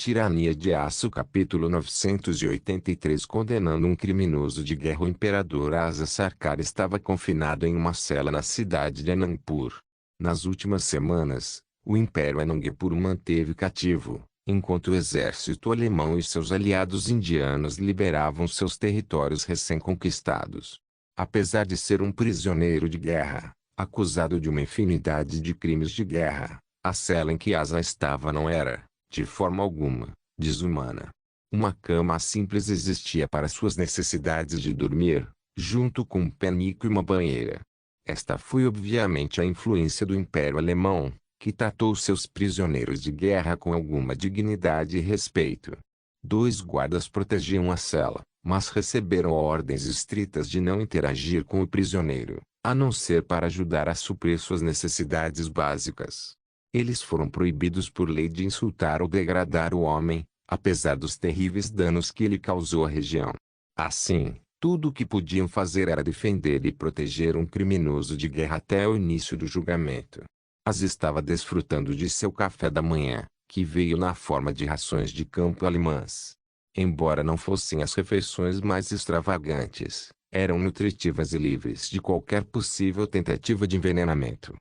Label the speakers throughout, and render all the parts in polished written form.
Speaker 1: Tirania de Aço capítulo 983 condenando um criminoso de guerra. O imperador Asa Sarkar estava confinado em uma cela na cidade de Anandpur. Nas últimas semanas, o Império Anandpur o manteve cativo, enquanto o exército alemão e seus aliados indianos liberavam seus territórios recém-conquistados. Apesar de ser um prisioneiro de guerra, acusado de uma infinidade de crimes de guerra, a cela em que Asa estava não era, de forma alguma, desumana. Uma cama simples existia para suas necessidades de dormir, junto com um penico e uma banheira. Esta foi obviamente a influência do Império Alemão, que tratou seus prisioneiros de guerra com alguma dignidade e respeito. 2 guardas protegiam a cela, mas receberam ordens estritas de não interagir com o prisioneiro, a não ser para ajudar a suprir suas necessidades básicas. Eles foram proibidos por lei de insultar ou degradar o homem, apesar dos terríveis danos que ele causou à região. Assim, tudo o que podiam fazer era defender e proteger um criminoso de guerra até o início do julgamento. Asa estava desfrutando de seu café da manhã, que veio na forma de rações de campo alemãs. Embora não fossem as refeições mais extravagantes, eram nutritivas e livres de qualquer possível tentativa de envenenamento.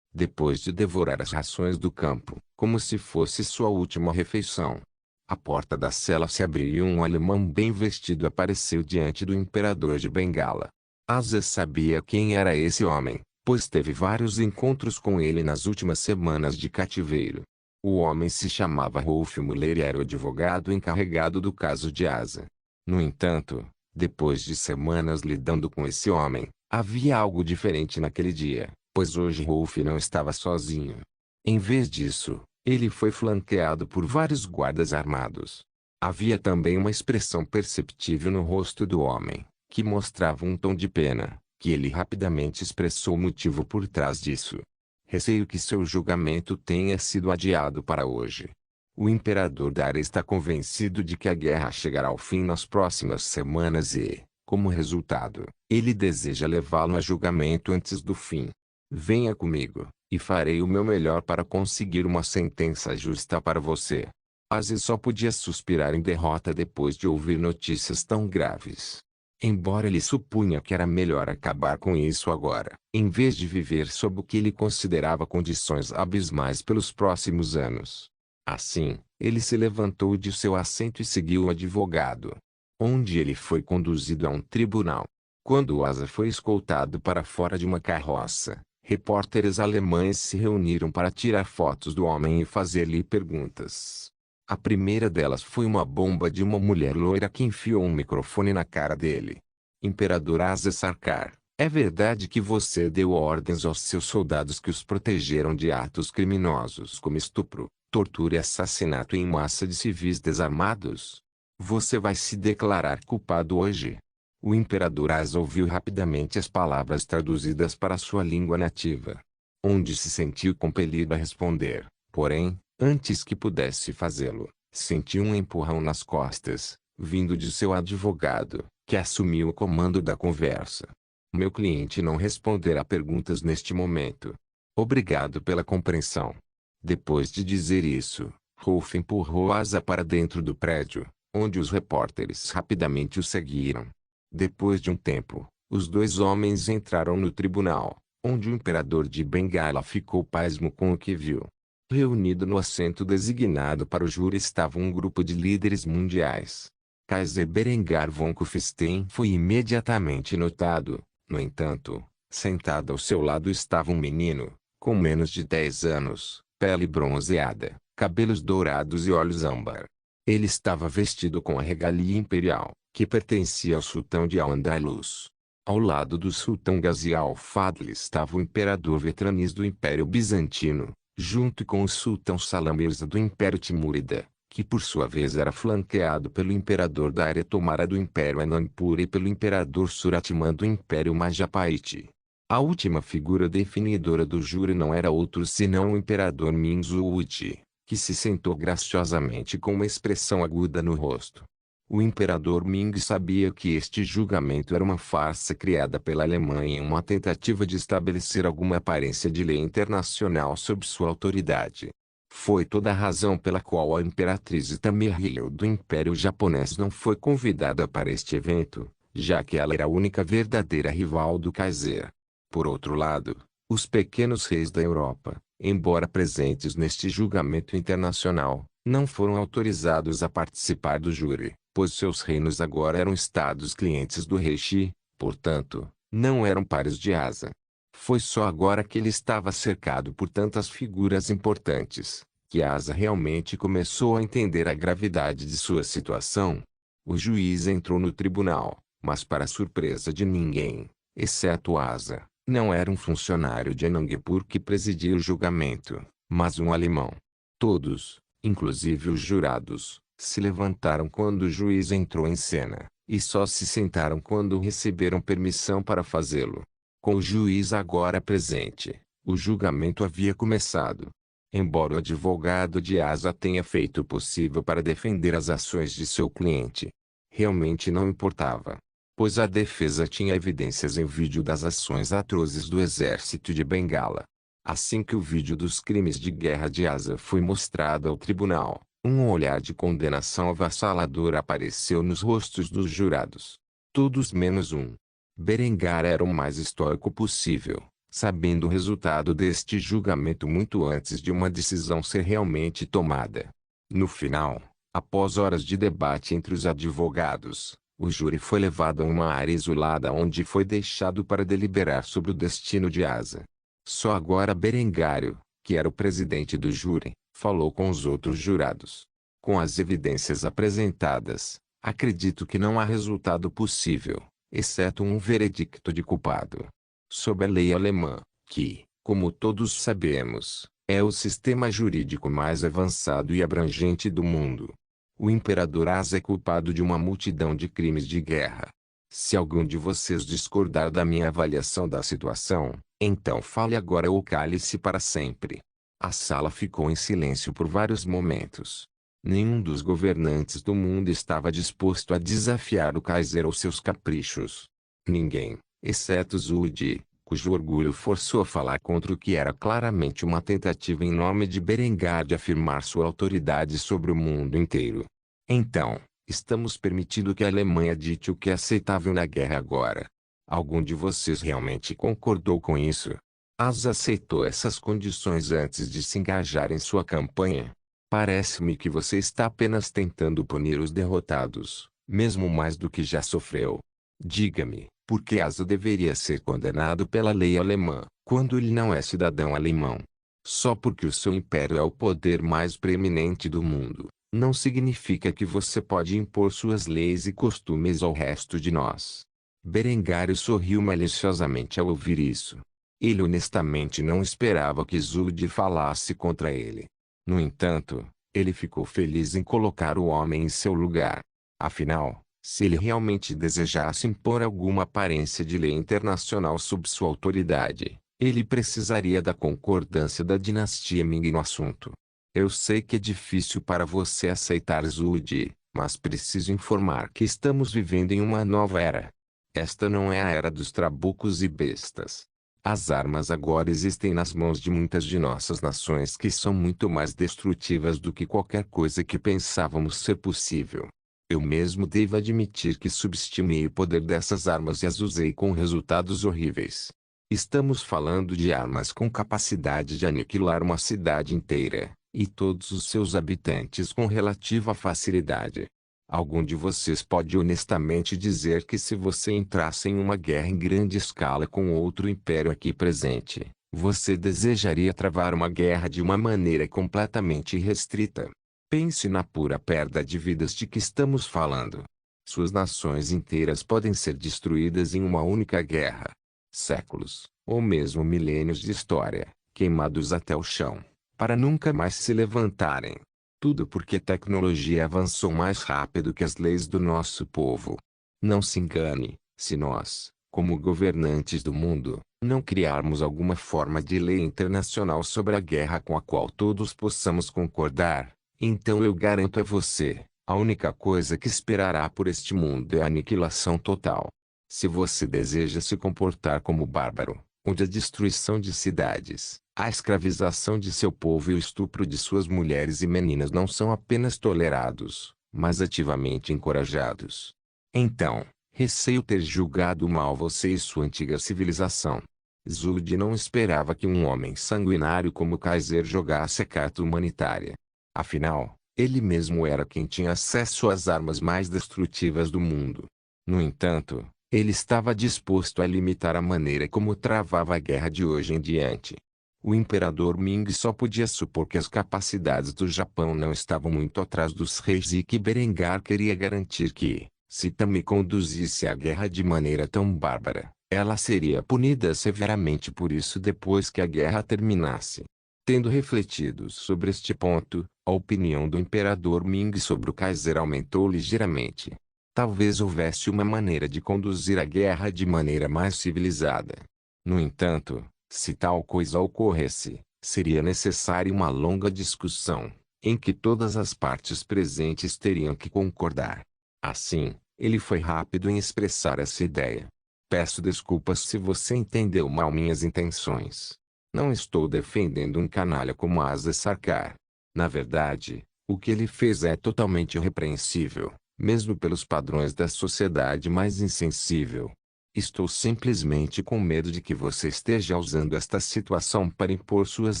Speaker 1: Depois de devorar as rações do campo, como se fosse sua última refeição, a porta da cela se abriu e um alemão bem vestido apareceu diante do imperador de Bengala. Asa sabia quem era esse homem, pois teve vários encontros com ele nas últimas semanas de cativeiro. O homem se chamava Rolf Müller e era o advogado encarregado do caso de Asa. No entanto, depois de semanas lidando com esse homem, havia algo diferente naquele dia, pois hoje Rolf não estava sozinho. Em vez disso, ele foi flanqueado por vários guardas armados. Havia também uma expressão perceptível no rosto do homem, que mostrava um tom de pena, que ele rapidamente expressou o motivo por trás disso. Receio que seu julgamento tenha sido adiado para hoje. O imperador Dara está convencido de que a guerra chegará ao fim nas próximas semanas e, como resultado, ele deseja levá-lo a julgamento antes do fim. Venha comigo, e farei o meu melhor para conseguir uma sentença justa para você. Aziz só podia suspirar em derrota depois de ouvir notícias tão graves. Embora ele supunha que era melhor acabar com isso agora, em vez de viver sob o que ele considerava condições abismais pelos próximos anos. Assim, ele se levantou de seu assento e seguiu o advogado, onde ele foi conduzido a um tribunal. Quando Asa foi escoltado para fora de uma carroça, repórteres alemães se reuniram para tirar fotos do homem e fazer-lhe perguntas. A primeira delas foi uma bomba de uma mulher loira que enfiou um microfone na cara dele. Imperador Asa Sarkar, é verdade que você deu ordens aos seus soldados que os protegeram de atos criminosos como estupro, tortura e assassinato em massa de civis desarmados? Você vai se declarar culpado hoje? O imperador Asa ouviu rapidamente as palavras traduzidas para sua língua nativa, onde se sentiu compelido a responder, porém, antes que pudesse fazê-lo, sentiu um empurrão nas costas, vindo de seu advogado, que assumiu o comando da conversa. Meu cliente não responderá perguntas neste momento. Obrigado pela compreensão. Depois de dizer isso, Rolf empurrou Asa para dentro do prédio, onde os repórteres rapidamente o seguiram. Depois de um tempo, os 2 homens entraram no tribunal, onde o imperador de Bengala ficou pasmo com o que viu. Reunido no assento designado para o júri estava um grupo de líderes mundiais. Kaiser Berengar von Kufstein foi imediatamente notado. No entanto, sentado ao seu lado estava um menino, com menos de 10 anos, pele bronzeada, cabelos dourados e olhos âmbar. Ele estava vestido com a regalia imperial, que pertencia ao sultão de Al-Andalus. Ao lado do sultão Ghazi al-Fadl estava o imperador Vetranis do Império Bizantino, junto com o sultão Salam Mirza do Império Timúrida, que por sua vez era flanqueado pelo imperador Daria Tomara do Império Anandpur e pelo imperador Suratimã do Império Majapahit. A última figura definidora do júri não era outro senão o imperador Minzuuti, que se sentou graciosamente com uma expressão aguda no rosto. O imperador Ming sabia que este julgamento era uma farsa criada pela Alemanha em uma tentativa de estabelecer alguma aparência de lei internacional sob sua autoridade. Foi toda a razão pela qual a imperatriz Tamihiro do Império Japonês não foi convidada para este evento, já que ela era a única verdadeira rival do Kaiser. Por outro lado, os pequenos reis da Europa, embora presentes neste julgamento internacional, não foram autorizados a participar do júri, pois seus reinos agora eram estados clientes do rei Shi, portanto, não eram pares de Asa. Foi só agora que ele estava cercado por tantas figuras importantes, que Asa realmente começou a entender a gravidade de sua situação. O juiz entrou no tribunal, mas para surpresa de ninguém, exceto Asa, não era um funcionário de Anangpur que presidia o julgamento, mas um alemão. Todos, inclusive os jurados, se levantaram quando o juiz entrou em cena, e só se sentaram quando receberam permissão para fazê-lo. Com o juiz agora presente, o julgamento havia começado. Embora o advogado de Asa tenha feito o possível para defender as ações de seu cliente, realmente não importava, pois a defesa tinha evidências em vídeo das ações atrozes do exército de Bengala. Assim que o vídeo dos crimes de guerra de Asa foi mostrado ao tribunal, um olhar de condenação avassalador apareceu nos rostos dos jurados. Todos menos um. Berengar era o mais estoico possível, sabendo o resultado deste julgamento muito antes de uma decisão ser realmente tomada. No final, após horas de debate entre os advogados, o júri foi levado a uma área isolada onde foi deixado para deliberar sobre o destino de Asa. Só agora Berengário, que era o presidente do júri, falou com os outros jurados. Com as evidências apresentadas, acredito que não há resultado possível, exceto um veredicto de culpado. Sob a lei alemã, que, como todos sabemos, é o sistema jurídico mais avançado e abrangente do mundo, o imperador Asa é culpado de uma multidão de crimes de guerra. Se algum de vocês discordar da minha avaliação da situação, então fale agora ou cale-se para sempre. A sala ficou em silêncio por vários momentos. Nenhum dos governantes do mundo estava disposto a desafiar o Kaiser ou seus caprichos. Ninguém, exceto Zudi, cujo orgulho forçou a falar contra o que era claramente uma tentativa em nome de Berengar de afirmar sua autoridade sobre o mundo inteiro. Então, estamos permitindo que a Alemanha dite o que é aceitável na guerra agora. Algum de vocês realmente concordou com isso? Asa aceitou essas condições antes de se engajar em sua campanha. Parece-me que você está apenas tentando punir os derrotados, mesmo mais do que já sofreu. Diga-me, por que Asa deveria ser condenado pela lei alemã, quando ele não é cidadão alemão? Só porque o seu império é o poder mais preeminente do mundo, não significa que você pode impor suas leis e costumes ao resto de nós. Berengário sorriu maliciosamente ao ouvir isso. Ele honestamente não esperava que Zudi falasse contra ele. No entanto, ele ficou feliz em colocar o homem em seu lugar. Afinal, se ele realmente desejasse impor alguma aparência de lei internacional sob sua autoridade, ele precisaria da concordância da dinastia Ming no assunto. Eu sei que é difícil para você aceitar Zudi, mas preciso informar que estamos vivendo em uma nova era. Esta não é a era dos trabucos e bestas. As armas agora existem nas mãos de muitas de nossas nações que são muito mais destrutivas do que qualquer coisa que pensávamos ser possível. Eu mesmo devo admitir que subestimei o poder dessas armas e as usei com resultados horríveis. Estamos falando de armas com capacidade de aniquilar uma cidade inteira, e todos os seus habitantes com relativa facilidade. Algum de vocês pode honestamente dizer que se você entrasse em uma guerra em grande escala com outro império aqui presente, você desejaria travar uma guerra de uma maneira completamente irrestrita? Pense na pura perda de vidas de que estamos falando. Suas nações inteiras podem ser destruídas em uma única guerra. Séculos, ou mesmo milênios de história, queimados até o chão, para nunca mais se levantarem. Tudo porque a tecnologia avançou mais rápido que as leis do nosso povo. Não se engane, se nós, como governantes do mundo, não criarmos alguma forma de lei internacional sobre a guerra com a qual todos possamos concordar, então eu garanto a você, a única coisa que esperará por este mundo é a aniquilação total. Se você deseja se comportar como bárbaro, onde a destruição de cidades, a escravização de seu povo e o estupro de suas mulheres e meninas não são apenas tolerados, mas ativamente encorajados. Então, receio ter julgado mal você e sua antiga civilização. Zuld não esperava que um homem sanguinário como Kaiser jogasse a carta humanitária. Afinal, ele mesmo era quem tinha acesso às armas mais destrutivas do mundo. No entanto, ele estava disposto a limitar a maneira como travava a guerra de hoje em diante. O imperador Ming só podia supor que as capacidades do Japão não estavam muito atrás dos reis e que Berengar queria garantir que, se Tami conduzisse a guerra de maneira tão bárbara, ela seria punida severamente por isso depois que a guerra terminasse. Tendo refletido sobre este ponto, a opinião do imperador Ming sobre o Kaiser aumentou ligeiramente. Talvez houvesse uma maneira de conduzir a guerra de maneira mais civilizada. No entanto, se tal coisa ocorresse, seria necessária uma longa discussão, em que todas as partes presentes teriam que concordar. Assim, ele foi rápido em expressar essa ideia. Peço desculpas se você entendeu mal minhas intenções. Não estou defendendo um canalha como Asa Sarkar. Na verdade, o que ele fez é totalmente irrepreensível, mesmo pelos padrões da sociedade mais insensível. Estou simplesmente com medo de que você esteja usando esta situação para impor suas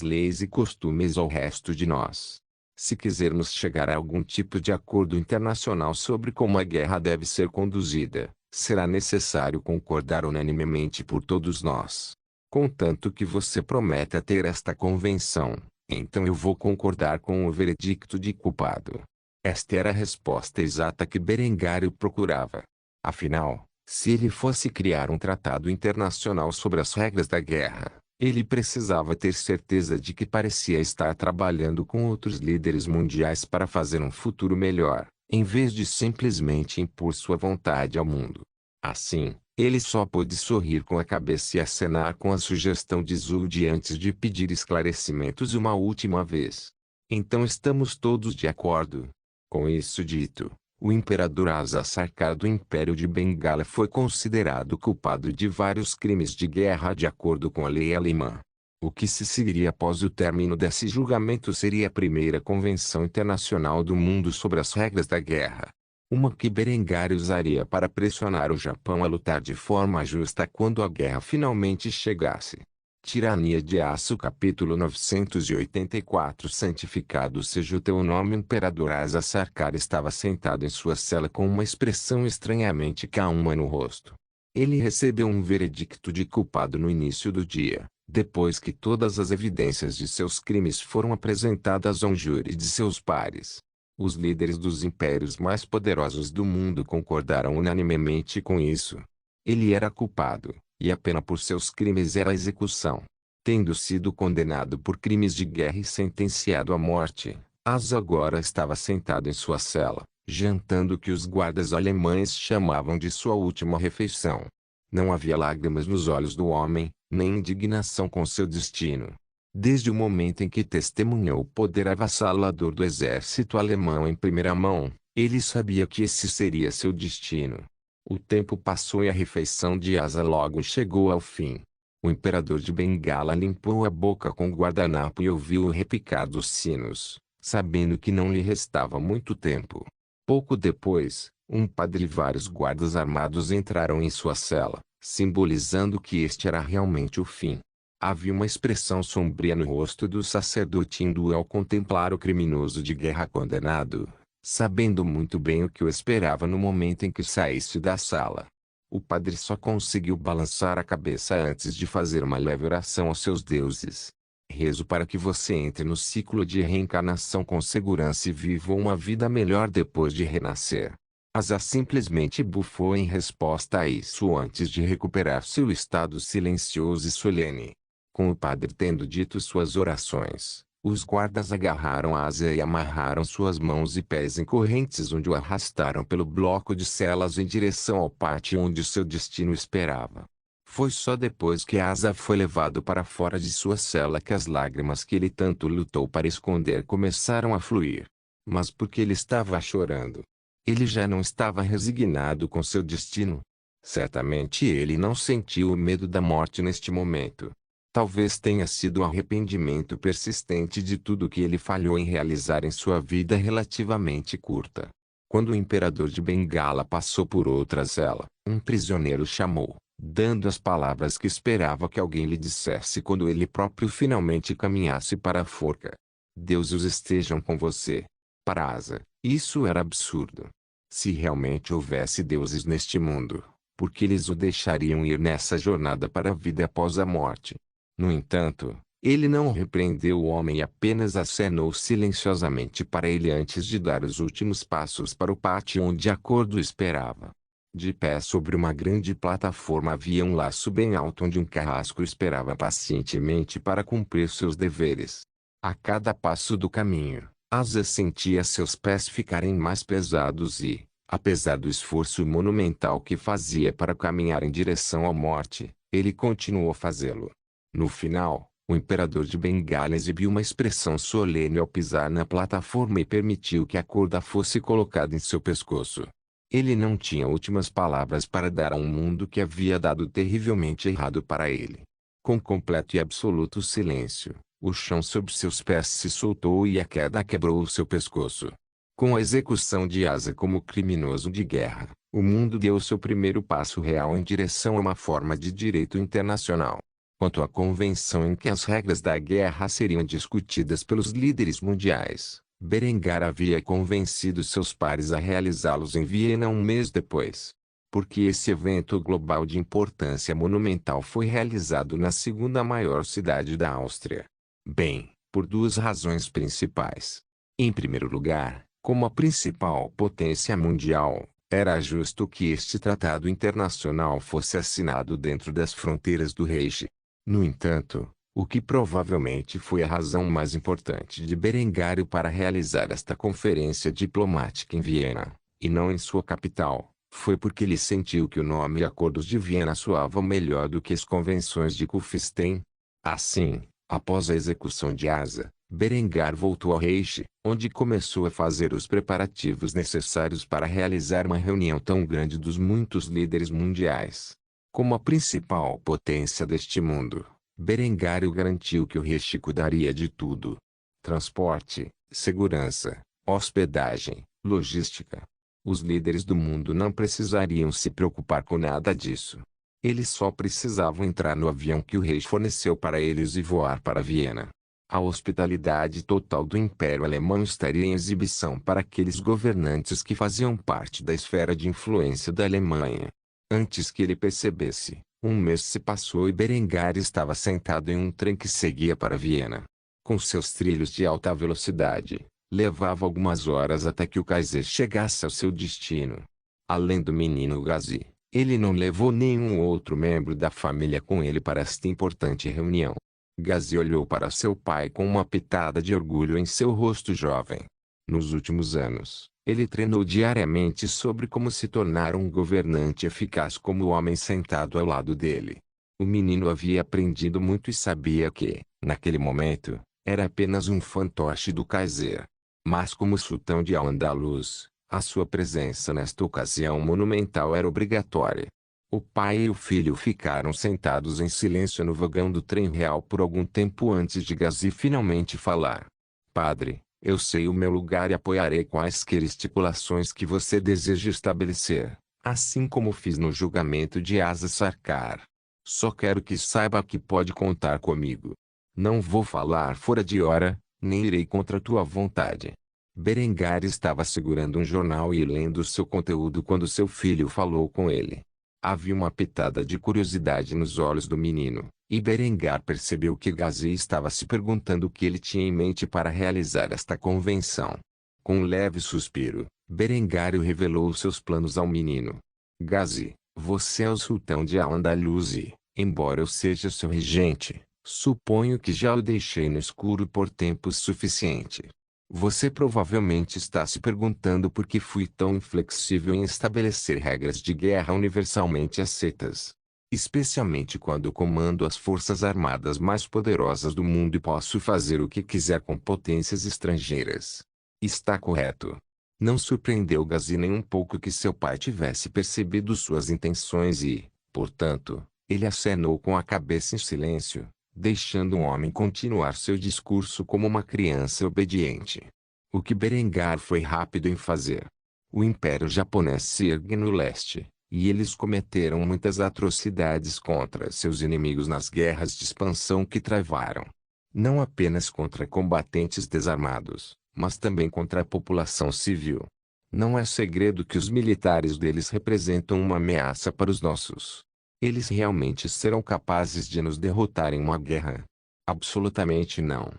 Speaker 1: leis e costumes ao resto de nós. Se quisermos chegar a algum tipo de acordo internacional sobre como a guerra deve ser conduzida, será necessário concordar unanimemente por todos nós. Contanto que você prometa ter esta convenção, então eu vou concordar com o veredicto de culpado. Esta era a resposta exata que Berengário procurava. Afinal, se ele fosse criar um tratado internacional sobre as regras da guerra, ele precisava ter certeza de que parecia estar trabalhando com outros líderes mundiais para fazer um futuro melhor, em vez de simplesmente impor sua vontade ao mundo. Assim, ele só pôde sorrir com a cabeça e acenar com a sugestão de Zuld antes de pedir esclarecimentos uma última vez. Então estamos todos de acordo. Com isso dito, o imperador Asa Sarkar do Império de Bengala foi considerado culpado de vários crimes de guerra de acordo com a lei alemã. O que se seguiria após o término desse julgamento seria a primeira convenção internacional do mundo sobre as regras da guerra. Uma que Berengar usaria para pressionar o Japão a lutar de forma justa quando a guerra finalmente chegasse. Tirania de Aço capítulo 984 Santificado seja o teu nome. O imperador Asa Sarkar estava sentado em sua cela com uma expressão estranhamente calma no rosto. Ele recebeu um veredicto de culpado no início do dia, depois que todas as evidências de seus crimes foram apresentadas a um júri de seus pares. Os líderes dos impérios mais poderosos do mundo concordaram unanimemente com isso. Ele era culpado, e a pena por seus crimes era a execução. Tendo sido condenado por crimes de guerra e sentenciado à morte, Asa agora estava sentado em sua cela, jantando o que os guardas alemães chamavam de sua última refeição. Não havia lágrimas nos olhos do homem, nem indignação com seu destino. Desde o momento em que testemunhou o poder avassalador do exército alemão em primeira mão, ele sabia que esse seria seu destino. O tempo passou e a refeição de Asa logo chegou ao fim. O imperador de Bengala limpou a boca com o guardanapo e ouviu o repicar dos sinos, sabendo que não lhe restava muito tempo. Pouco depois, um padre e vários guardas armados entraram em sua cela, simbolizando que este era realmente o fim. Havia uma expressão sombria no rosto do sacerdote hindu ao contemplar o criminoso de guerra condenado, sabendo muito bem o que o esperava no momento em que saísse da sala. O padre só conseguiu balançar a cabeça antes de fazer uma leve oração aos seus deuses. Rezo para que você entre no ciclo de reencarnação com segurança e viva uma vida melhor depois de renascer. Asa simplesmente bufou em resposta a isso antes de recuperar seu estado silencioso e solene. Com o padre tendo dito suas orações, os guardas agarraram Asa e amarraram suas mãos e pés em correntes onde o arrastaram pelo bloco de celas em direção ao pátio onde seu destino esperava. Foi só depois que Asa foi levado para fora de sua cela que as lágrimas que ele tanto lutou para esconder começaram a fluir. Mas por que ele estava chorando? Ele já não estava resignado com seu destino? Certamente ele não sentiu o medo da morte neste momento. Talvez tenha sido o arrependimento persistente de tudo que ele falhou em realizar em sua vida relativamente curta. Quando o imperador de Bengala passou por outra cela, um prisioneiro chamou, dando as palavras que esperava que alguém lhe dissesse quando ele próprio finalmente caminhasse para a forca. Deuses estejam com você. Parasa, isso era absurdo. Se realmente houvesse deuses neste mundo, por que eles o deixariam ir nessa jornada para a vida após a morte? No entanto, ele não repreendeu o homem e apenas acenou silenciosamente para ele antes de dar os últimos passos para o pátio onde a Cordo esperava. De pé sobre uma grande plataforma havia um laço bem alto onde um carrasco esperava pacientemente para cumprir seus deveres. A cada passo do caminho, Asa sentia seus pés ficarem mais pesados e, apesar do esforço monumental que fazia para caminhar em direção à morte, ele continuou a fazê-lo. No final, o imperador de Bengala exibiu uma expressão solene ao pisar na plataforma e permitiu que a corda fosse colocada em seu pescoço. Ele não tinha últimas palavras para dar a um mundo que havia dado terrivelmente errado para ele. Com completo e absoluto silêncio, o chão sob seus pés se soltou e a queda quebrou o seu pescoço. Com a execução de Asa como criminoso de guerra, o mundo deu seu primeiro passo real em direção a uma forma de direito internacional. Quanto à convenção em que as regras da guerra seriam discutidas pelos líderes mundiais, Berengar havia convencido seus pares a realizá-los em Viena um mês depois. Porque esse evento global de importância monumental foi realizado na segunda maior cidade da Áustria? Bem, por duas razões principais. Em primeiro lugar, como a principal potência mundial, era justo que este tratado internacional fosse assinado dentro das fronteiras do Reich. No entanto, o que provavelmente foi a razão mais importante de Berengário para realizar esta conferência diplomática em Viena, e não em sua capital, foi porque ele sentiu que o nome Acordos de Viena soava melhor do que as convenções de Kufstein. Assim, após a execução de Asa, Berengar voltou ao Reich, onde começou a fazer os preparativos necessários para realizar uma reunião tão grande dos muitos líderes mundiais. Como a principal potência deste mundo, Berengário garantiu que o Reich cuidaria de tudo: transporte, segurança, hospedagem, logística. Os líderes do mundo não precisariam se preocupar com nada disso. Eles só precisavam entrar no avião que o rei forneceu para eles e voar para Viena. A hospitalidade total do Império Alemão estaria em exibição para aqueles governantes que faziam parte da esfera de influência da Alemanha. Antes que ele percebesse, um mês se passou e Berengar estava sentado em um trem que seguia para Viena. Com seus trilhos de alta velocidade, levava algumas horas até que o Kaiser chegasse ao seu destino. Além do menino Gazi, ele não levou nenhum outro membro da família com ele para esta importante reunião. Gazi olhou para seu pai com uma pitada de orgulho em seu rosto jovem. Nos últimos anos, ele treinou diariamente sobre como se tornar um governante eficaz como o homem sentado ao lado dele. O menino havia aprendido muito e sabia que, naquele momento, era apenas um fantoche do Kaiser. Mas como sultão de Al-Andalus, a sua presença nesta ocasião monumental era obrigatória. O pai e o filho ficaram sentados em silêncio no vagão do trem real por algum tempo antes de Gazi finalmente falar. Padre, eu sei o meu lugar e apoiarei quaisquer estipulações que você deseje estabelecer, assim como fiz no julgamento de Asa Sarkar. Só quero que saiba que pode contar comigo. Não vou falar fora de hora, nem irei contra tua vontade. Berengar estava segurando um jornal e lendo seu conteúdo quando seu filho falou com ele. Havia uma pitada de curiosidade nos olhos do menino, e Berengar percebeu que Gazi estava se perguntando o que ele tinha em mente para realizar esta convenção. Com um leve suspiro, Berengário revelou seus planos ao menino. Gazi, você é o sultão de Al-Andalus e, embora eu seja seu regente, suponho que já o deixei no escuro por tempo suficiente. Você provavelmente está se perguntando por que fui tão inflexível em estabelecer regras de guerra universalmente aceitas. Especialmente quando comando as forças armadas mais poderosas do mundo e posso fazer o que quiser com potências estrangeiras. Está correto. Não surpreendeu Gazi nem um pouco que seu pai tivesse percebido suas intenções e, portanto, ele acenou com a cabeça em silêncio, deixando o homem continuar seu discurso como uma criança obediente. O que Berengar foi rápido em fazer. O Império Japonês se ergue no leste, e eles cometeram muitas atrocidades contra seus inimigos nas guerras de expansão que travaram. Não apenas contra combatentes desarmados, mas também contra a população civil. Não é segredo que os militares deles representam uma ameaça para os nossos. Eles realmente serão capazes de nos derrotar em uma guerra? Absolutamente não.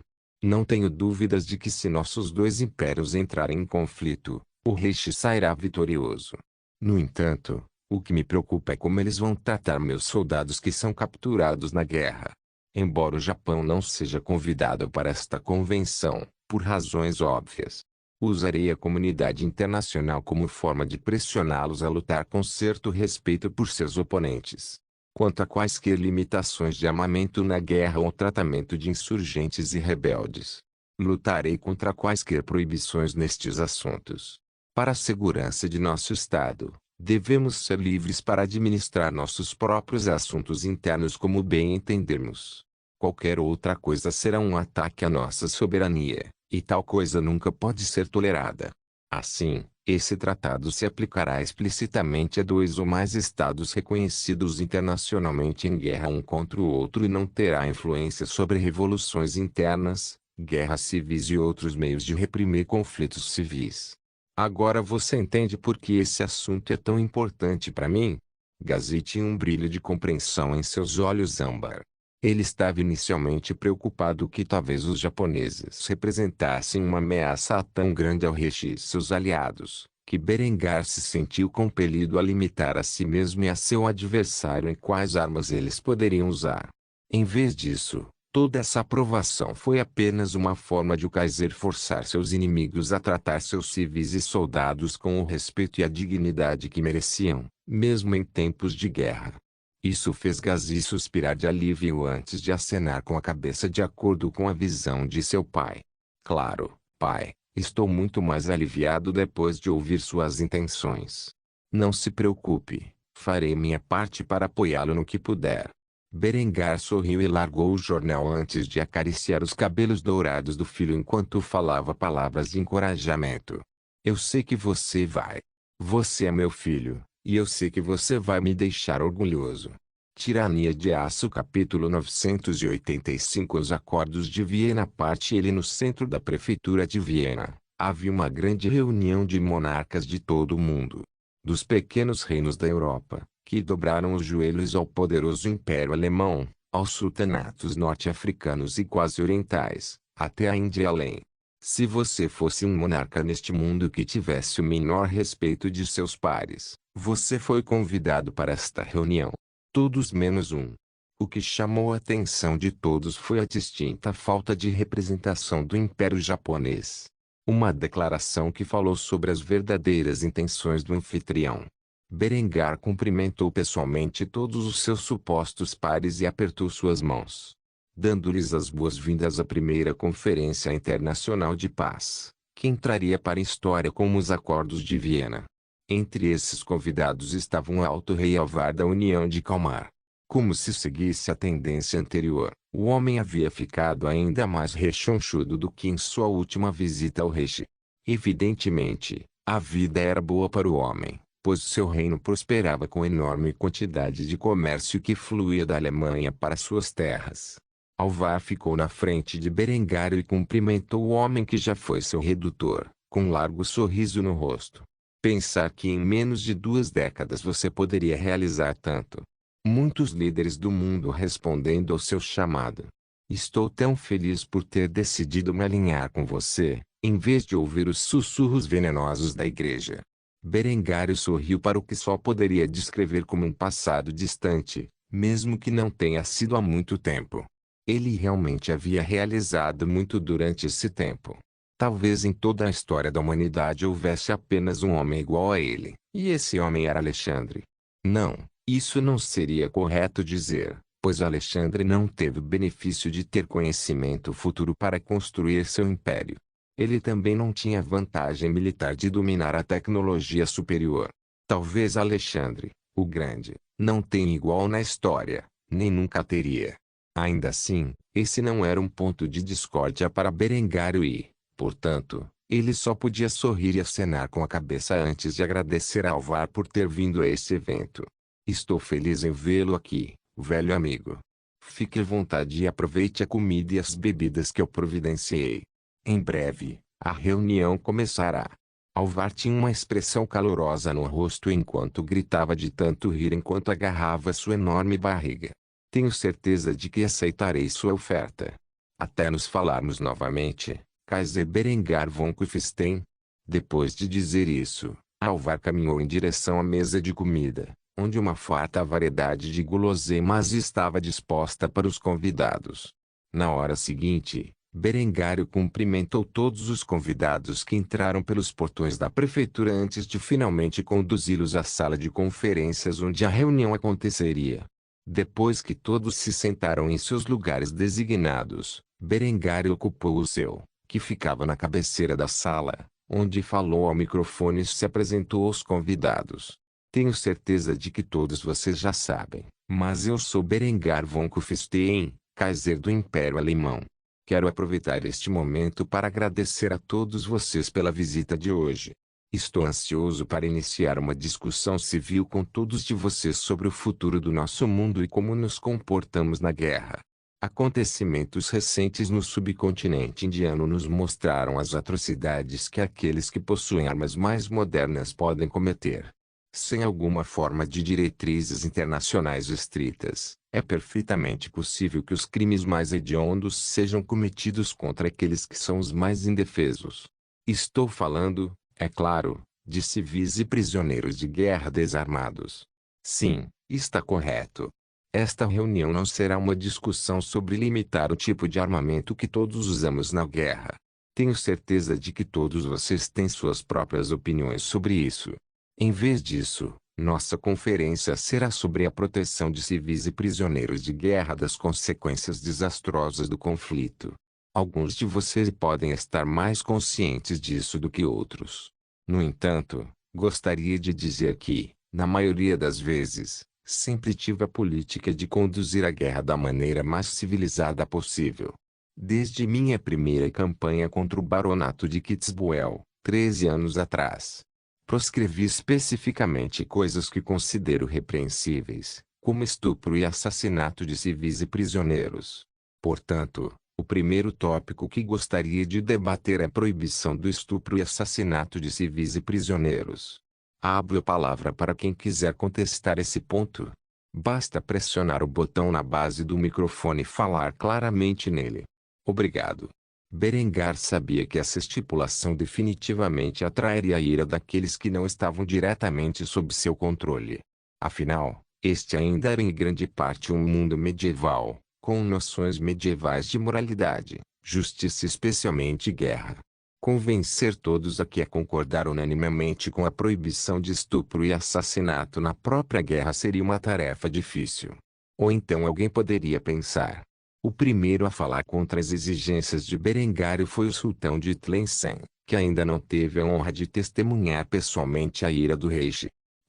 Speaker 1: Não tenho dúvidas de que se nossos dois impérios entrarem em conflito, o Reich sairá vitorioso. No entanto, o que me preocupa é como eles vão tratar meus soldados que são capturados na guerra. Embora o Japão não seja convidado para esta convenção, por razões óbvias, usarei a comunidade internacional como forma de pressioná-los a lutar com certo respeito por seus oponentes. Quanto a quaisquer limitações de armamento na guerra ou tratamento de insurgentes e rebeldes, lutarei contra quaisquer proibições nestes assuntos. Para a segurança de nosso Estado, devemos ser livres para administrar nossos próprios assuntos internos como bem entendermos. Qualquer outra coisa será um ataque à nossa soberania, e tal coisa nunca pode ser tolerada. Assim, esse tratado se aplicará explicitamente a dois ou mais estados reconhecidos internacionalmente em guerra um contra o outro e não terá influência sobre revoluções internas, guerras civis e outros meios de reprimir conflitos civis. Agora você entende por que esse assunto é tão importante para mim? Gazi tinha um brilho de compreensão em seus olhos âmbar. Ele estava inicialmente preocupado que talvez os japoneses representassem uma ameaça tão grande ao Reich e seus aliados, que Berengar se sentiu compelido a limitar a si mesmo e a seu adversário em quais armas eles poderiam usar. Em vez disso, toda essa aprovação foi apenas uma forma de o Kaiser forçar seus inimigos a tratar seus civis e soldados com o respeito e a dignidade que mereciam, mesmo em tempos de guerra. Isso fez Gazi suspirar de alívio antes de acenar com a cabeça de acordo com a visão de seu pai. Claro, pai, estou muito mais aliviado depois de ouvir suas intenções. Não se preocupe, farei minha parte para apoiá-lo no que puder. Berengar sorriu e largou o jornal antes de acariciar os cabelos dourados do filho enquanto falava palavras de encorajamento. Eu sei que você vai. Você é meu filho. E eu sei que você vai me deixar orgulhoso. Tirania de Aço capítulo 985 Os Acordos de Viena parte ele no centro da prefeitura de Viena, havia uma grande reunião de monarcas de todo o mundo. Dos pequenos reinos da Europa, que dobraram os joelhos ao poderoso Império Alemão, aos sultanatos norte-africanos e quase orientais, até a Índia e além. Se você fosse um monarca neste mundo que tivesse o menor respeito de seus pares, você foi convidado para esta reunião. Todos menos um. O que chamou a atenção de todos foi a distinta falta de representação do Império Japonês. Uma declaração que falou sobre as verdadeiras intenções do anfitrião. Berengar cumprimentou pessoalmente todos os seus supostos pares e apertou suas mãos, dando-lhes as boas-vindas à primeira Conferência Internacional de Paz, que entraria para a história como os Acordos de Viena. Entre esses convidados estavam o Alto Rei Alvar da União de Kalmar. Como se seguisse a tendência anterior, o homem havia ficado ainda mais rechonchudo do que em sua última visita ao Reich. Evidentemente, a vida era boa para o homem, pois seu reino prosperava com enorme quantidade de comércio que fluía da Alemanha para suas terras. Alvar ficou na frente de Berengar e cumprimentou o homem que já foi seu redutor, com um largo sorriso no rosto. Pensar que em menos de 2 décadas você poderia realizar tanto. Muitos líderes do mundo respondendo ao seu chamado. Estou tão feliz por ter decidido me alinhar com você, em vez de ouvir os sussurros venenosos da igreja. Berengar sorriu para o que só poderia descrever como um passado distante, mesmo que não tenha sido há muito tempo. Ele realmente havia realizado muito durante esse tempo. Talvez em toda a história da humanidade houvesse apenas um homem igual a ele, e esse homem era Alexandre. Não, isso não seria correto dizer, pois Alexandre não teve o benefício de ter conhecimento futuro para construir seu império. Ele também não tinha vantagem militar de dominar a tecnologia superior. Talvez Alexandre, o Grande, não tenha igual na história, nem nunca teria. Ainda assim, esse não era um ponto de discórdia para Berengário e, portanto, ele só podia sorrir e acenar com a cabeça antes de agradecer a Alvar por ter vindo a esse evento. Estou feliz em vê-lo aqui, velho amigo. Fique à vontade e aproveite a comida e as bebidas que eu providenciei. Em breve, a reunião começará. Alvar tinha uma expressão calorosa no rosto enquanto gritava de tanto rir enquanto agarrava sua enorme barriga. Tenho certeza de que aceitarei sua oferta. Até nos falarmos novamente, Kaiser Berengar von Kufstein. Depois de dizer isso, Alvar caminhou em direção à mesa de comida, onde uma farta variedade de guloseimas estava disposta para os convidados. Na hora seguinte, Berengário cumprimentou todos os convidados que entraram pelos portões da prefeitura antes de finalmente conduzi-los à sala de conferências onde a reunião aconteceria. Depois que todos se sentaram em seus lugares designados, Berengário ocupou o seu, que ficava na cabeceira da sala, onde falou ao microfone e se apresentou aos convidados. Tenho certeza de que todos vocês já sabem, mas eu sou Berengar von Kufstein, Kaiser do Império Alemão. Quero aproveitar este momento para agradecer a todos vocês pela visita de hoje. Estou ansioso para iniciar uma discussão civil com todos de vocês sobre o futuro do nosso mundo e como nos comportamos na guerra. Acontecimentos recentes no subcontinente indiano nos mostraram as atrocidades que aqueles que possuem armas mais modernas podem cometer. Sem alguma forma de diretrizes internacionais estritas, é perfeitamente possível que os crimes mais hediondos sejam cometidos contra aqueles que são os mais indefesos. Estou falando, é claro, de civis e prisioneiros de guerra desarmados. Sim, está correto. Esta reunião não será uma discussão sobre limitar o tipo de armamento que todos usamos na guerra. Tenho certeza de que todos vocês têm suas próprias opiniões sobre isso. Em vez disso, nossa conferência será sobre a proteção de civis e prisioneiros de guerra das consequências desastrosas do conflito. Alguns de vocês podem estar mais conscientes disso do que outros. No entanto, gostaria de dizer que, na maioria das vezes, sempre tive a política de conduzir a guerra da maneira mais civilizada possível. Desde minha primeira campanha contra o baronato de Kitzbühel, 13 anos atrás, proscrevi especificamente coisas que considero repreensíveis, como estupro e assassinato de civis e prisioneiros. Portanto, o primeiro tópico que gostaria de debater é a proibição do estupro e assassinato de civis e prisioneiros. Abro a palavra para quem quiser contestar esse ponto. Basta pressionar o botão na base do microfone e falar claramente nele. Obrigado. Berengar sabia que essa estipulação definitivamente atrairia a ira daqueles que não estavam diretamente sob seu controle. Afinal, este ainda era em grande parte um mundo medieval, com noções medievais de moralidade, justiça e especialmente guerra. Convencer todos aqui a concordar unanimemente com a proibição de estupro e assassinato na própria guerra seria uma tarefa difícil. Ou então alguém poderia pensar. O primeiro a falar contra as exigências de Berengário foi o sultão de Tlemcen, que ainda não teve a honra de testemunhar pessoalmente a ira do rei.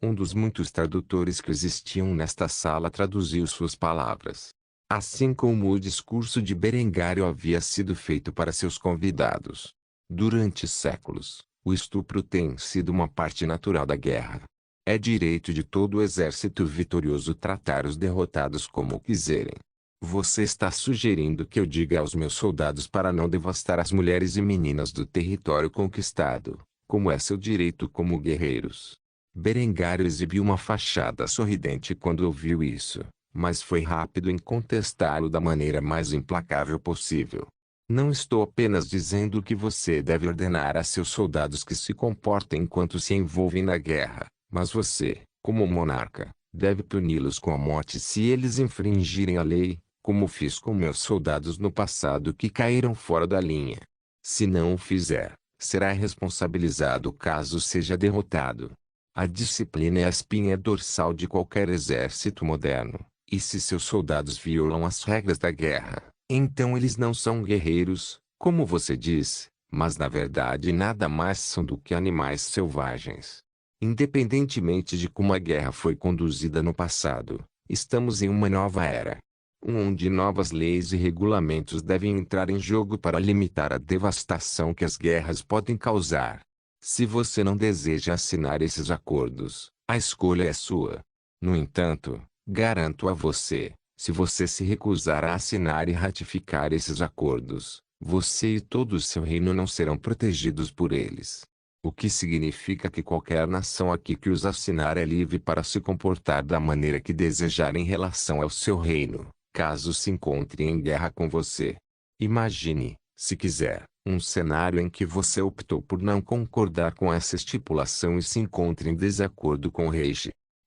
Speaker 1: Um dos muitos tradutores que existiam nesta sala traduziu suas palavras. Assim como o discurso de Berengário havia sido feito para seus convidados. Durante séculos, o estupro tem sido uma parte natural da guerra. É direito de todo o exército vitorioso tratar os derrotados como quiserem. Você está sugerindo que eu diga aos meus soldados para não devastar as mulheres e meninas do território conquistado, como é seu direito como guerreiros. Berengário exibiu uma fachada sorridente quando ouviu isso, mas foi rápido em contestá-lo da maneira mais implacável possível. Não estou apenas dizendo que você deve ordenar a seus soldados que se comportem enquanto se envolvem na guerra, mas você, como monarca, deve puni-los com a morte se eles infringirem a lei, como fiz com meus soldados no passado que caíram fora da linha. Se não o fizer, será responsabilizado caso seja derrotado. A disciplina é a espinha dorsal de qualquer exército moderno, e se seus soldados violam as regras da guerra, então eles não são guerreiros, como você diz, mas na verdade nada mais são do que animais selvagens. Independentemente de como a guerra foi conduzida no passado, estamos em uma nova era, onde novas leis e regulamentos devem entrar em jogo para limitar a devastação que as guerras podem causar. Se você não deseja assinar esses acordos, a escolha é sua. No entanto, garanto a você, se você se recusar a assinar e ratificar esses acordos, você e todo o seu reino não serão protegidos por eles. O que significa que qualquer nação aqui que os assinar é livre para se comportar da maneira que desejar em relação ao seu reino, caso se encontre em guerra com você. Imagine, se quiser, um cenário em que você optou por não concordar com essa estipulação e se encontre em desacordo com o rei.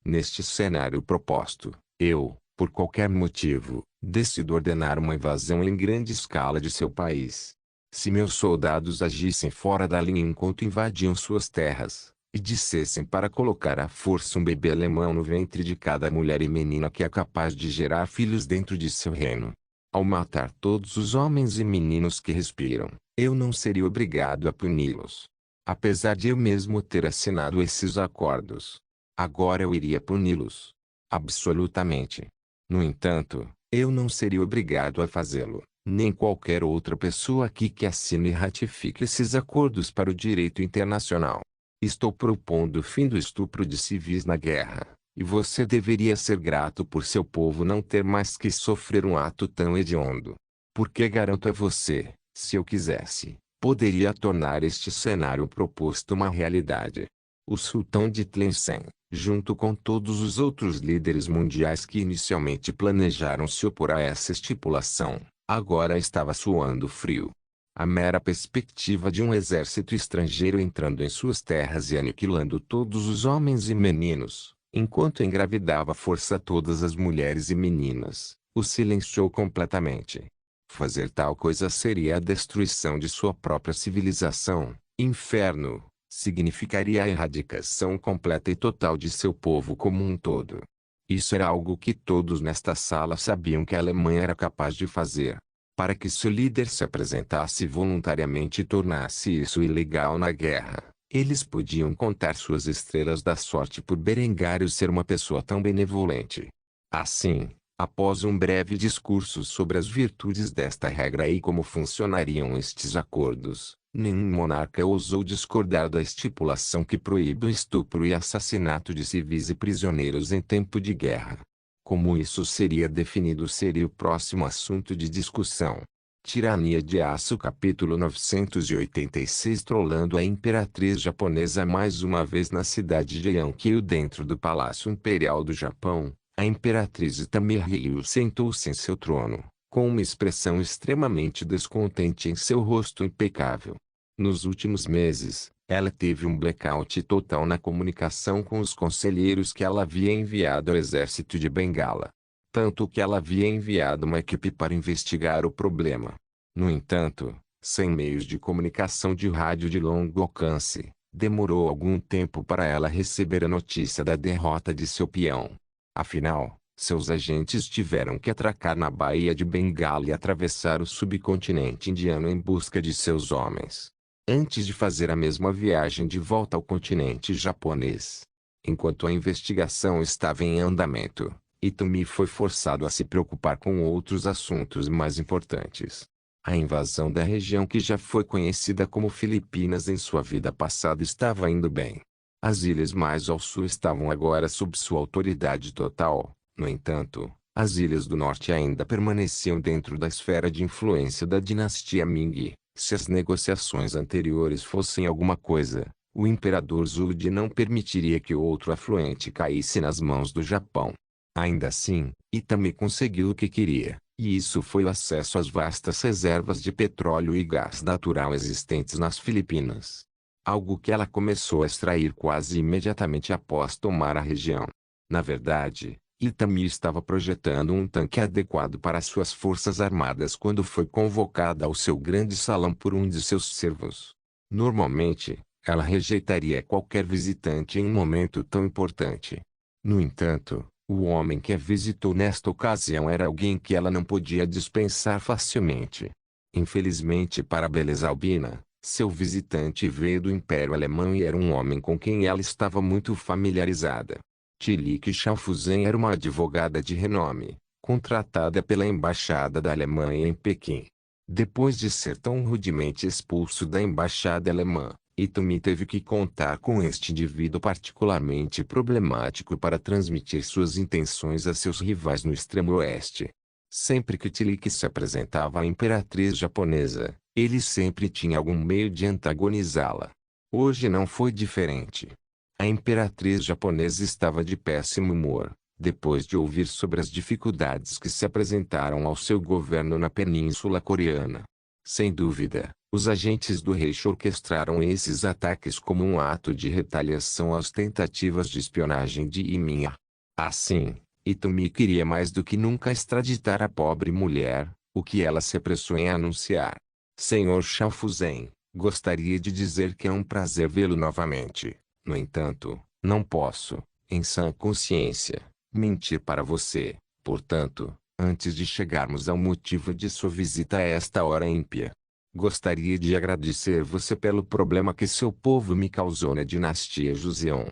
Speaker 1: Neste cenário proposto, eu, por qualquer motivo, decido ordenar uma invasão em grande escala de seu país. Se meus soldados agissem fora da linha enquanto invadiam suas terras, e dissessem para colocar à força um bebê alemão no ventre de cada mulher e menina que é capaz de gerar filhos dentro de seu reino, ao matar todos os homens e meninos que respiram, eu não seria obrigado a puni-los. Apesar de eu mesmo ter assinado esses acordos, agora eu iria puni-los. Absolutamente. No entanto, eu não seria obrigado a fazê-lo, nem qualquer outra pessoa aqui que assine e ratifique esses acordos para o direito internacional. Estou propondo o fim do estupro de civis na guerra, e você deveria ser grato por seu povo não ter mais que sofrer um ato tão hediondo. Porque garanto a você, se eu quisesse, poderia tornar este cenário proposto uma realidade. O sultão de Tlemcen, junto com todos os outros líderes mundiais que inicialmente planejaram se opor a essa estipulação, agora estava suando frio. A mera perspectiva de um exército estrangeiro entrando em suas terras e aniquilando todos os homens e meninos, enquanto engravidava à força todas as mulheres e meninas, o silenciou completamente. Fazer tal coisa seria a destruição de sua própria civilização. Inferno significaria a erradicação completa e total de seu povo como um todo. Isso era algo que todos nesta sala sabiam que a Alemanha era capaz de fazer. Para que seu líder se apresentasse voluntariamente e tornasse isso ilegal na guerra, eles podiam contar suas estrelas da sorte por Berengário ser uma pessoa tão benevolente. Assim, após um breve discurso sobre as virtudes desta regra e como funcionariam estes acordos, nenhum monarca ousou discordar da estipulação que proíbe o estupro e assassinato de civis e prisioneiros em tempo de guerra. Como isso seria definido seria o próximo assunto de discussão. Tirania de Aço capítulo 986 Trollando a imperatriz japonesa mais uma vez na cidade de Yankyu dentro do Palácio Imperial do Japão, a imperatriz Itami Ryu sentou-se em seu trono, com uma expressão extremamente descontente em seu rosto impecável. Nos últimos meses, ela teve um blackout total na comunicação com os conselheiros que ela havia enviado ao exército de Bengala. Tanto que ela havia enviado uma equipe para investigar o problema. No entanto, sem meios de comunicação de rádio de longo alcance, demorou algum tempo para ela receber a notícia da derrota de seu peão. Afinal, seus agentes tiveram que atracar na Baía de Bengala e atravessar o subcontinente indiano em busca de seus homens, antes de fazer a mesma viagem de volta ao continente japonês. Enquanto a investigação estava em andamento, Itami foi forçado a se preocupar com outros assuntos mais importantes. A invasão da região que já foi conhecida como Filipinas em sua vida passada estava indo bem. As ilhas mais ao sul estavam agora sob sua autoridade total. No entanto, as ilhas do norte ainda permaneciam dentro da esfera de influência da dinastia Ming. Se as negociações anteriores fossem alguma coisa, o imperador Zhuge não permitiria que outro afluente caísse nas mãos do Japão. Ainda assim, Itami conseguiu o que queria, e isso foi o acesso às vastas reservas de petróleo e gás natural existentes nas Filipinas. Algo que ela começou a extrair quase imediatamente após tomar a região. Na verdade, Itami estava projetando um tanque adequado para suas forças armadas quando foi convocada ao seu grande salão por um de seus servos. Normalmente, ela rejeitaria qualquer visitante em um momento tão importante. No entanto, o homem que a visitou nesta ocasião era alguém que ela não podia dispensar facilmente. Infelizmente para a beleza albina, Seu visitante veio do Império Alemão e era um homem com quem ela estava muito familiarizada. Tilly Schaffhausen era uma advogada de renome, contratada pela Embaixada da Alemanha em Pequim. Depois de ser tão rudemente expulso da embaixada alemã, Itami teve que contar com este indivíduo particularmente problemático para transmitir suas intenções a seus rivais no extremo oeste. Sempre que Tilly se apresentava à imperatriz japonesa, ele sempre tinha algum meio de antagonizá-la. Hoje não foi diferente. A imperatriz japonesa estava de péssimo humor, depois de ouvir sobre as dificuldades que se apresentaram ao seu governo na Península Coreana. Sem dúvida, os agentes do rei orquestraram esses ataques como um ato de retaliação às tentativas de espionagem de Ymir. Assim, Itami queria mais do que nunca extraditar a pobre mulher, o que ela se apressou em anunciar. Senhor Schaffhausen, gostaria de dizer que é um prazer vê-lo novamente. No entanto, não posso, em sã consciência, mentir para você. Portanto, antes de chegarmos ao motivo de sua visita a esta hora ímpia, gostaria de agradecer você pelo problema que seu povo me causou na dinastia Joseon.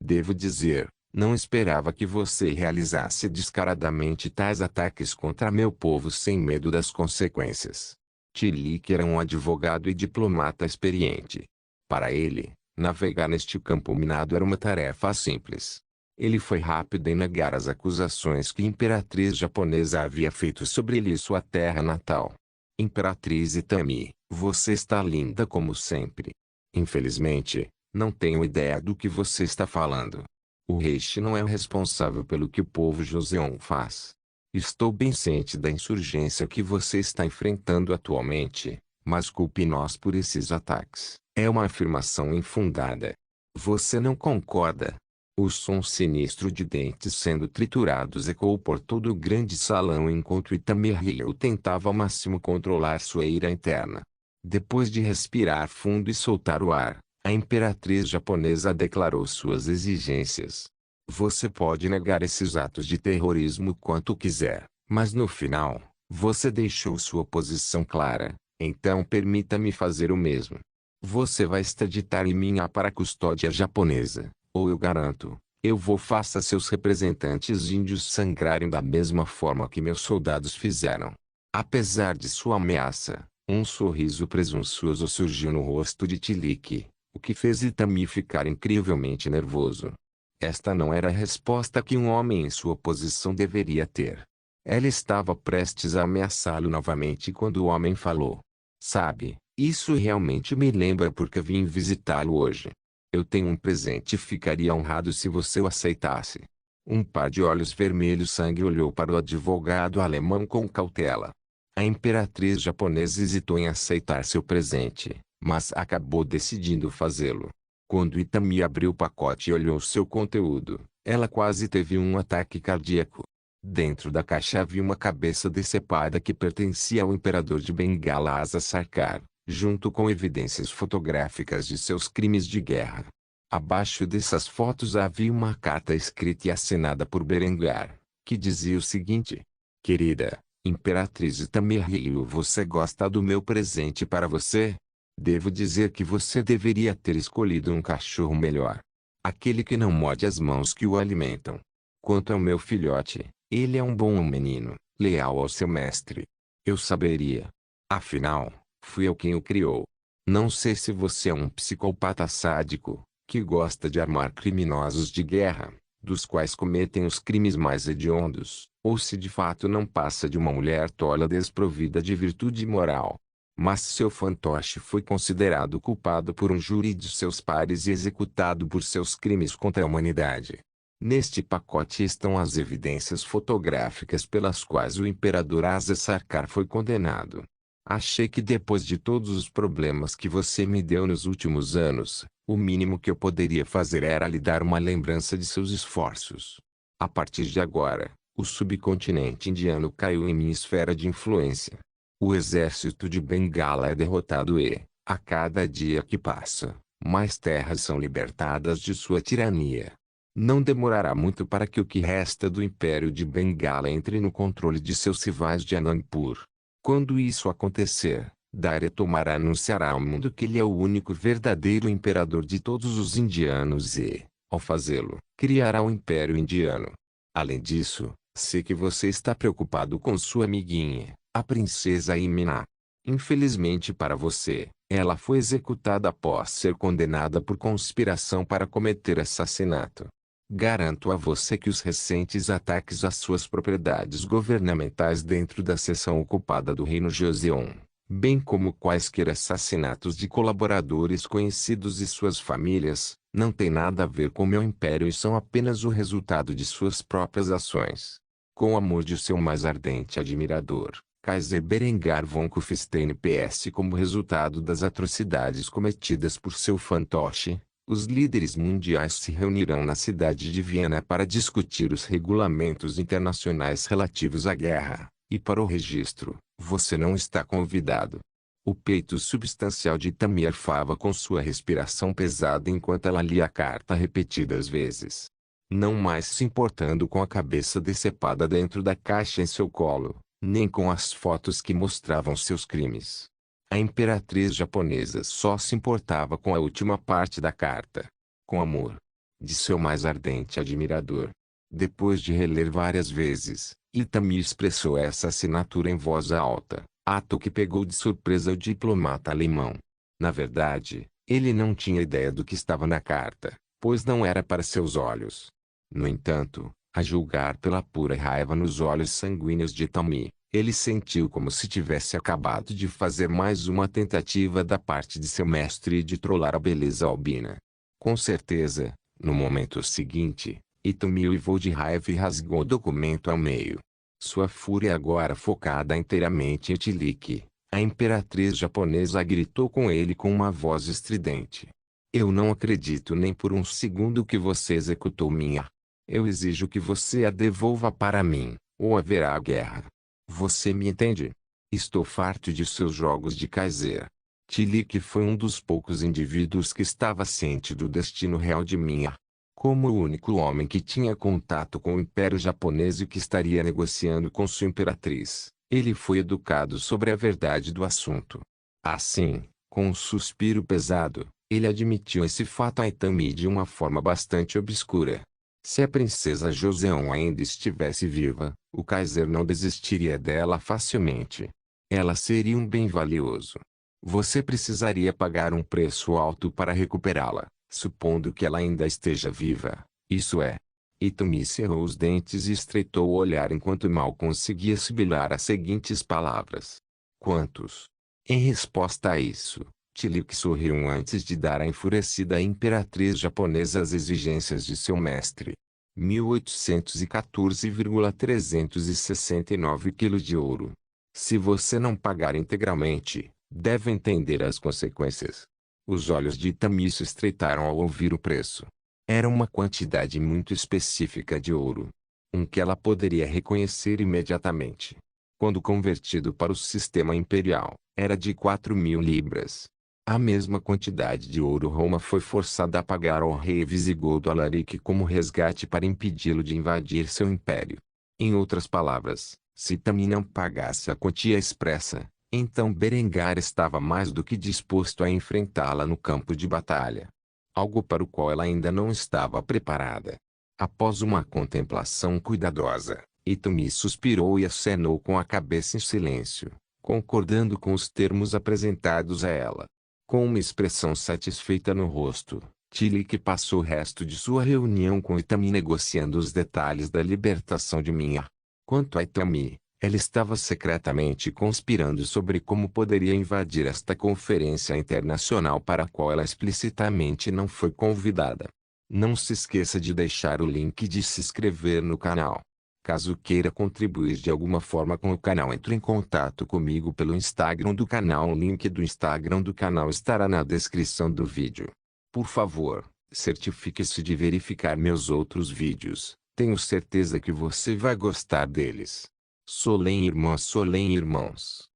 Speaker 1: Devo dizer, não esperava que você realizasse descaradamente tais ataques contra meu povo sem medo das consequências. Tilly era um advogado e diplomata experiente. Para ele, navegar neste campo minado era uma tarefa simples. Ele foi rápido em negar as acusações que a imperatriz japonesa havia feito sobre ele e sua terra natal. Imperatriz Itami, você está linda como sempre. Infelizmente, não tenho ideia do que você está falando. O rei não é o responsável pelo que o povo Joseon faz. Estou bem ciente da insurgência que você está enfrentando atualmente, mas culpe nós por esses ataques. É uma afirmação infundada. Você não concorda? O som sinistro de dentes sendo triturados ecoou por todo o grande salão enquanto Itami tentava ao máximo controlar sua ira interna. Depois de respirar fundo e soltar o ar, a imperatriz japonesa declarou suas exigências. Você pode negar esses atos de terrorismo quanto quiser, mas no final, você deixou sua posição clara, então permita-me fazer o mesmo. Você vai extraditar Ymir para a custódia japonesa, ou eu garanto, eu vou faça seus representantes índios sangrarem da mesma forma que meus soldados fizeram. Apesar de sua ameaça, um sorriso presunçoso surgiu no rosto de Tilly, o que fez Itami ficar incrivelmente nervoso. Esta não era a resposta que um homem em sua posição deveria ter. Ela estava prestes a ameaçá-lo novamente quando o homem falou. Sabe, isso realmente me lembra porque vim visitá-lo hoje. Eu tenho um presente e ficaria honrado se você o aceitasse. Um par de olhos vermelhos sangue olhou para o advogado alemão com cautela. A imperatriz japonesa hesitou em aceitar seu presente, mas acabou decidindo fazê-lo. Quando Itami abriu o pacote e olhou seu conteúdo, ela quase teve um ataque cardíaco. Dentro da caixa havia uma cabeça decepada que pertencia ao imperador de Bengala Asa Sarkar, junto com evidências fotográficas de seus crimes de guerra. Abaixo dessas fotos havia uma carta escrita e assinada por Berengar, que dizia o seguinte: Querida Imperatriz Itami, você gosta do meu presente para você? Devo dizer que você deveria ter escolhido um cachorro melhor. Aquele que não morde as mãos que o alimentam. Quanto ao meu filhote, ele é um bom menino, leal ao seu mestre. Eu saberia. Afinal, fui eu quem o criou. Não sei se você é um psicopata sádico, que gosta de armar criminosos de guerra, dos quais cometem os crimes mais hediondos, ou se de fato não passa de uma mulher tola desprovida de virtude moral. Mas seu fantoche foi considerado culpado por um júri de seus pares e executado por seus crimes contra a humanidade. Neste pacote estão as evidências fotográficas pelas quais o imperador Asa Sarkar foi condenado. Achei que depois de todos os problemas que você me deu nos últimos anos, o mínimo que eu poderia fazer era lhe dar uma lembrança de seus esforços. A partir de agora, o subcontinente indiano caiu em minha esfera de influência. O exército de Bengala é derrotado e, a cada dia que passa, mais terras são libertadas de sua tirania. Não demorará muito para que o que resta do Império de Bengala entre no controle de seus rivais de Anandpur. Quando isso acontecer, Daria Tomara anunciará ao mundo que ele é o único verdadeiro imperador de todos os indianos e, ao fazê-lo, criará o Império Indiano. Além disso, sei que você está preocupado com sua amiguinha, a princesa Imina. Infelizmente para você, ela foi executada após ser condenada por conspiração para cometer assassinato. Garanto a você que os recentes ataques às suas propriedades governamentais dentro da seção ocupada do Reino Joseon, bem como quaisquer assassinatos de colaboradores conhecidos e suas famílias, não têm nada a ver com meu império e são apenas o resultado de suas próprias ações. Com o amor de seu mais ardente admirador, Kaiser Berengar von Kufstein PS. Como resultado das atrocidades cometidas por seu fantoche, os líderes mundiais se reunirão na cidade de Viena para discutir os regulamentos internacionais relativos à guerra, e para o registro, você não está convidado. O peito substancial de Tammy arfava com sua respiração pesada enquanto ela lia a carta repetidas vezes. Não mais se importando com a cabeça decepada dentro da caixa em seu colo, nem com as fotos que mostravam seus crimes. A imperatriz japonesa só se importava com a última parte da carta. Com amor. De seu mais ardente admirador. Depois de reler várias vezes, Itami expressou essa assinatura em voz alta, ato que pegou de surpresa o diplomata alemão. Na verdade, ele não tinha ideia do que estava na carta, pois não era para seus olhos. No entanto, a julgar pela pura raiva nos olhos sanguíneos de Itami, ele sentiu como se tivesse acabado de fazer mais uma tentativa da parte de seu mestre de trollar a beleza albina. Com certeza, no momento seguinte, Itami uivou de raiva e rasgou o documento ao meio. Sua fúria agora focada inteiramente em Tilike, a imperatriz japonesa gritou com ele com uma voz estridente. Eu não acredito nem por um segundo que você executou minha. Eu exijo que você a devolva para mim, ou haverá guerra. Você me entende? Estou farto de seus jogos de Kaiser. Tilike foi um dos poucos indivíduos que estava ciente do destino real de Minha. Como o único homem que tinha contato com o Império Japonês e que estaria negociando com sua imperatriz, ele foi educado sobre a verdade do assunto. Assim, com um suspiro pesado, ele admitiu esse fato a Itami de uma forma bastante obscura. Se a princesa Joseon ainda estivesse viva, o Kaiser não desistiria dela facilmente. Ela seria um bem valioso. Você precisaria pagar um preço alto para recuperá-la, supondo que ela ainda esteja viva, isso é. Itami cerrou os dentes e estreitou o olhar enquanto mal conseguia sibilar as seguintes palavras. Quantos? Em resposta a isso, Tilike sorriu antes de dar à enfurecida imperatriz japonesa as exigências de seu mestre. 1814,369 kg de ouro. Se você não pagar integralmente, deve entender as consequências. Os olhos de Itami se estreitaram ao ouvir o preço. Era uma quantidade muito específica de ouro. Um que ela poderia reconhecer imediatamente. Quando convertido para o sistema imperial, era de 4.000 libras. A mesma quantidade de ouro Roma foi forçada a pagar ao rei visigodo Alaric como resgate para impedi-lo de invadir seu império. Em outras palavras, se Itami não pagasse a quantia expressa, então Berengar estava mais do que disposto a enfrentá-la no campo de batalha. Algo para o qual ela ainda não estava preparada. Após uma contemplação cuidadosa, Itami suspirou e acenou com a cabeça em silêncio, concordando com os termos apresentados a ela. Com uma expressão satisfeita no rosto, Tilike passou o resto de sua reunião com Itami negociando os detalhes da libertação de Minha. Quanto a Itami, ela estava secretamente conspirando sobre como poderia invadir esta conferência internacional para a qual ela explicitamente não foi convidada. Não se esqueça de deixar o link de se inscrever no canal. Caso queira contribuir de alguma forma com o canal, entre em contato comigo pelo Instagram do canal. O link do Instagram do canal estará na descrição do vídeo. Por favor, certifique-se de verificar meus outros vídeos. Tenho certeza que você vai gostar deles. Solem irmãos.